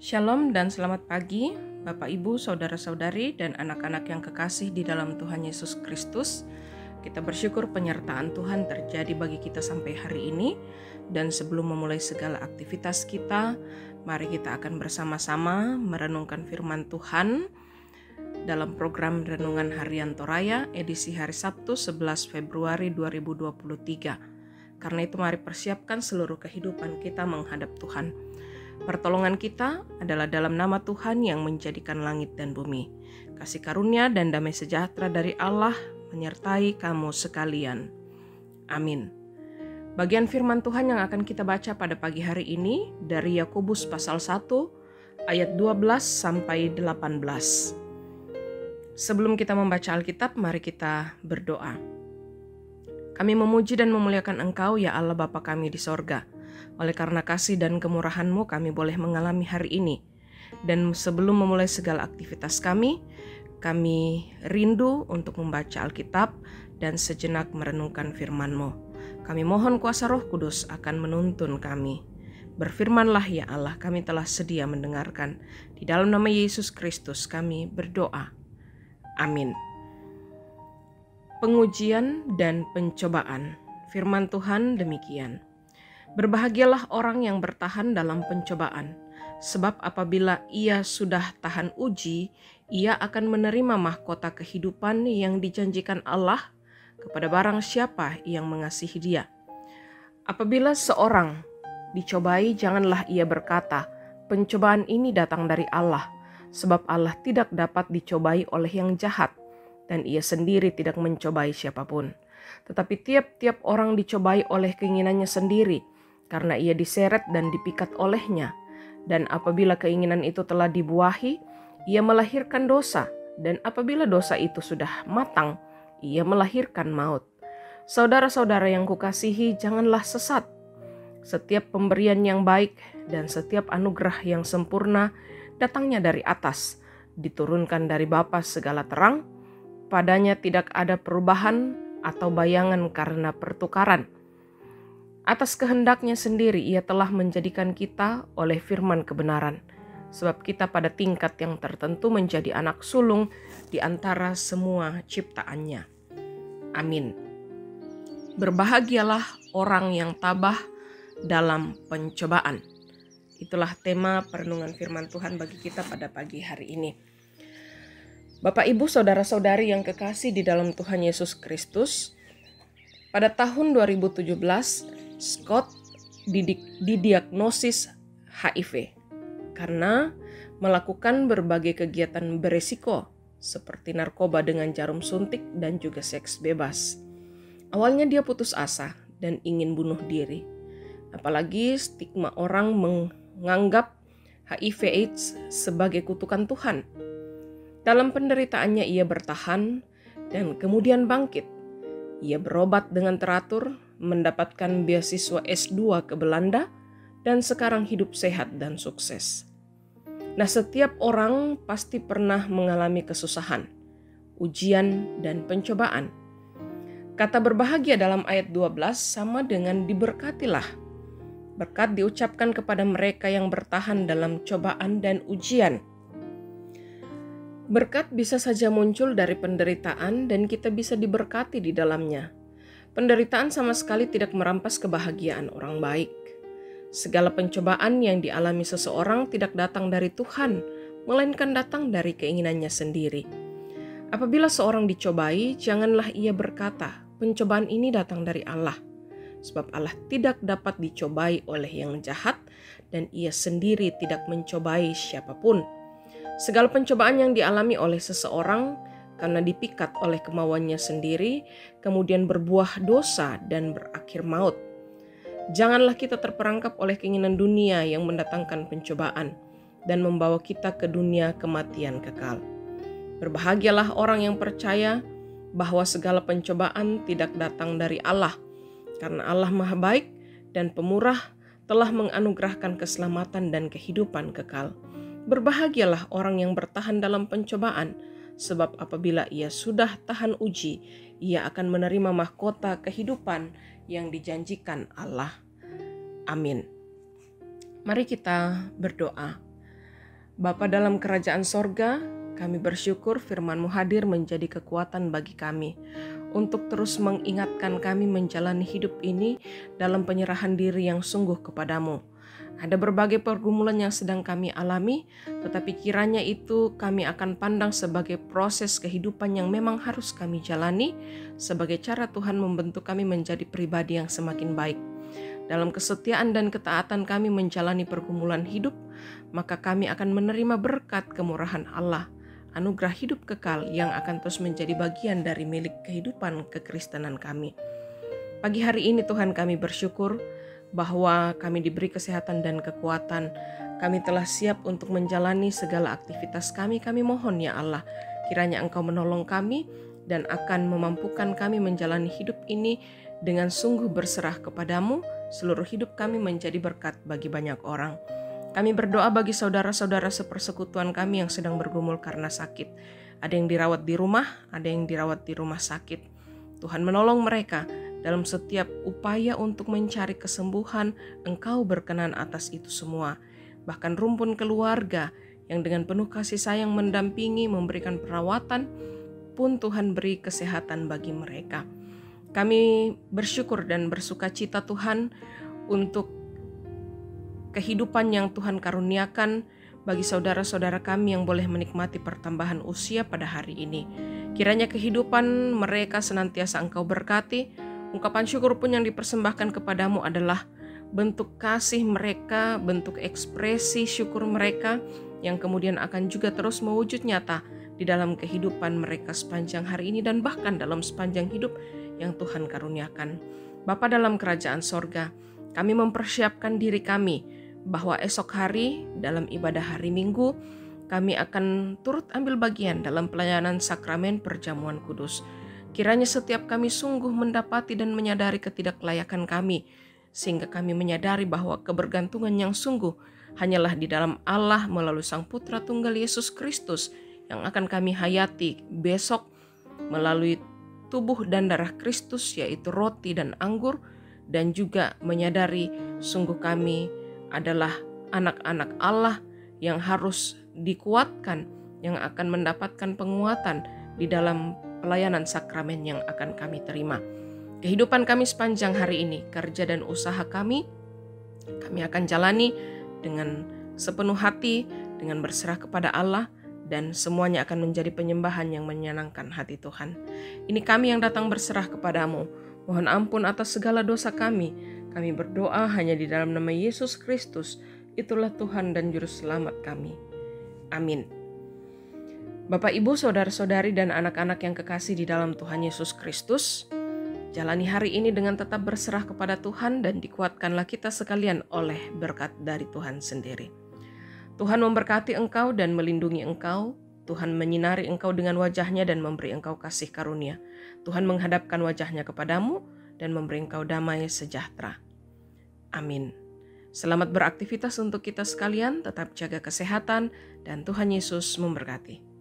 Shalom dan selamat pagi, Bapak Ibu, Saudara-saudari, dan anak-anak yang kekasih di dalam Tuhan Yesus Kristus. Kita bersyukur penyertaan Tuhan terjadi bagi kita sampai hari ini. Dan sebelum memulai segala aktivitas kita, mari kita akan bersama-sama merenungkan firman Tuhan dalam program Renungan Harian Toraya edisi hari Sabtu 11 Februari 2023. Karena itu mari persiapkan seluruh kehidupan kita menghadap Tuhan. Pertolongan kita adalah dalam nama Tuhan yang menjadikan langit dan bumi. Kasih karunia dan damai sejahtera dari Allah menyertai kamu sekalian. Amin. Bagian firman Tuhan yang akan kita baca pada pagi hari ini dari Yakobus pasal 1 ayat 12 sampai 18. Sebelum kita membaca Alkitab, mari kita berdoa. Kami memuji dan memuliakan Engkau, ya Allah Bapa kami di sorga. Oleh karena kasih dan kemurahan-Mu kami boleh mengalami hari ini. Dan sebelum memulai segala aktivitas kami rindu untuk membaca Alkitab dan sejenak merenungkan firman-Mu. Kami mohon kuasa Roh Kudus akan menuntun kami. Berfirmanlah ya Allah, kami telah sedia mendengarkan. Di dalam nama Yesus Kristus kami berdoa. Amin. Pengujian dan pencobaan. Firman Tuhan demikian. Berbahagialah orang yang bertahan dalam pencobaan, sebab apabila ia sudah tahan uji, ia akan menerima mahkota kehidupan yang dijanjikan Allah kepada barang siapa yang mengasihi Dia. Apabila seorang dicobai, janganlah ia berkata, "Pencobaan ini datang dari Allah," sebab Allah tidak dapat dicobai oleh yang jahat, dan ia sendiri tidak mencobai siapapun. Tetapi tiap-tiap orang dicobai oleh keinginannya sendiri, karena ia diseret dan dipikat olehnya. Dan apabila keinginan itu telah dibuahi, ia melahirkan dosa. Dan apabila dosa itu sudah matang, ia melahirkan maut. Saudara-saudara yang kukasihi, janganlah sesat. Setiap pemberian yang baik dan setiap anugerah yang sempurna datangnya dari atas, diturunkan dari Bapa segala terang. Padanya tidak ada perubahan atau bayangan karena pertukaran. Atas kehendaknya sendiri ia telah menjadikan kita oleh firman kebenaran, sebab kita pada tingkat yang tertentu menjadi anak sulung di antara semua ciptaannya. Amin. Berbahagialah orang yang tabah dalam pencobaan. Itulah tema perenungan firman Tuhan bagi kita pada pagi hari ini. Bapak, Ibu, Saudara-saudari yang kekasih di dalam Tuhan Yesus Kristus, pada tahun 2017, Scott didiagnosis HIV karena melakukan berbagai kegiatan beresiko seperti narkoba dengan jarum suntik dan juga seks bebas. Awalnya dia putus asa dan ingin bunuh diri. Apalagi stigma orang menganggap HIV/AIDS sebagai kutukan Tuhan. Dalam penderitaannya ia bertahan dan kemudian bangkit. Ia berobat dengan teratur, mendapatkan beasiswa S2 ke Belanda, dan sekarang hidup sehat dan sukses. Nah, setiap orang pasti pernah mengalami kesusahan, ujian, dan pencobaan. Kata berbahagia dalam ayat 12 sama dengan diberkatilah. Berkat diucapkan kepada mereka yang bertahan dalam cobaan dan ujian. Berkat bisa saja muncul dari penderitaan dan kita bisa diberkati di dalamnya. Penderitaan sama sekali tidak merampas kebahagiaan orang baik. Segala pencobaan yang dialami seseorang tidak datang dari Tuhan, melainkan datang dari keinginannya sendiri. Apabila seorang dicobai, janganlah ia berkata, "Pencobaan ini datang dari Allah." Sebab Allah tidak dapat dicobai oleh yang jahat dan ia sendiri tidak mencobai siapapun. Segala pencobaan yang dialami oleh seseorang karena dipikat oleh kemauannya sendiri, kemudian berbuah dosa dan berakhir maut. Janganlah kita terperangkap oleh keinginan dunia yang mendatangkan pencobaan dan membawa kita ke dunia kematian kekal. Berbahagialah orang yang percaya bahwa segala pencobaan tidak datang dari Allah, karena Allah Maha Baik dan Pemurah telah menganugerahkan keselamatan dan kehidupan kekal. Berbahagialah orang yang bertahan dalam pencobaan, sebab apabila ia sudah tahan uji, ia akan menerima mahkota kehidupan yang dijanjikan Allah. Amin. Mari kita berdoa. Bapa dalam kerajaan sorga, kami bersyukur firman-Mu hadir menjadi kekuatan bagi kami untuk terus mengingatkan kami menjalani hidup ini dalam penyerahan diri yang sungguh kepadamu. Ada berbagai pergumulan yang sedang kami alami, tetapi kiranya itu kami akan pandang sebagai proses kehidupan yang memang harus kami jalani, sebagai cara Tuhan membentuk kami menjadi pribadi yang semakin baik. Dalam kesetiaan dan ketaatan kami menjalani pergumulan hidup, maka kami akan menerima berkat kemurahan Allah, anugerah hidup kekal yang akan terus menjadi bagian dari milik kehidupan kekristenan kami. Pagi hari ini Tuhan, kami bersyukur bahwa kami diberi kesehatan dan kekuatan. Kami telah siap untuk menjalani segala aktivitas kami. Kami mohon ya Allah, kiranya Engkau menolong kami dan akan memampukan kami menjalani hidup ini dengan sungguh berserah kepadamu. Seluruh hidup kami menjadi berkat bagi banyak orang. Kami berdoa bagi saudara-saudara sepersekutuan kami yang sedang bergumul karena sakit. Ada yang dirawat di rumah, ada yang dirawat di rumah sakit. Tuhan menolong mereka dalam setiap upaya untuk mencari kesembuhan. Engkau berkenan atas itu semua. Bahkan rumpun keluarga yang dengan penuh kasih sayang mendampingi, memberikan perawatan, pun Tuhan beri kesehatan bagi mereka. Kami bersyukur dan bersuka cita Tuhan untuk kehidupan yang Tuhan karuniakan bagi saudara-saudara kami yang boleh menikmati pertambahan usia pada hari ini. Kiranya kehidupan mereka senantiasa Engkau berkati. Ungkapan syukur pun yang dipersembahkan kepadamu adalah bentuk kasih mereka, bentuk ekspresi syukur mereka yang kemudian akan juga terus mewujud nyata di dalam kehidupan mereka sepanjang hari ini dan bahkan dalam sepanjang hidup yang Tuhan karuniakan. Bapa dalam kerajaan sorga, kami mempersiapkan diri kami bahwa esok hari dalam ibadah hari Minggu kami akan turut ambil bagian dalam pelayanan sakramen perjamuan kudus. Kiranya setiap kami sungguh mendapati dan menyadari ketidaklayakan kami, sehingga kami menyadari bahwa kebergantungan yang sungguh hanyalah di dalam Allah melalui Sang Putra Tunggal Yesus Kristus yang akan kami hayati besok melalui tubuh dan darah Kristus, yaitu roti dan anggur, dan juga menyadari sungguh kami adalah anak-anak Allah yang harus dikuatkan, yang akan mendapatkan penguatan di dalam pelayanan sakramen yang akan kami terima. Kehidupan kami sepanjang hari ini, kerja dan usaha kami akan jalani dengan sepenuh hati, dengan berserah kepada Allah, dan semuanya akan menjadi penyembahan yang menyenangkan hati Tuhan. Ini kami yang datang berserah kepadamu. Mohon ampun atas segala dosa kami. Kami berdoa hanya di dalam nama Yesus Kristus. Itulah Tuhan dan Juru Selamat kami. Amin. Bapak, Ibu, saudara-saudari, dan anak-anak yang kekasih di dalam Tuhan Yesus Kristus, jalani hari ini dengan tetap berserah kepada Tuhan dan dikuatkanlah kita sekalian oleh berkat dari Tuhan sendiri. Tuhan memberkati engkau dan melindungi engkau. Tuhan menyinari engkau dengan wajahnya dan memberi engkau kasih karunia. Tuhan menghadapkan wajahnya kepadamu dan memberi engkau damai sejahtera. Amin. Selamat beraktivitas untuk kita sekalian, tetap jaga kesehatan, dan Tuhan Yesus memberkati.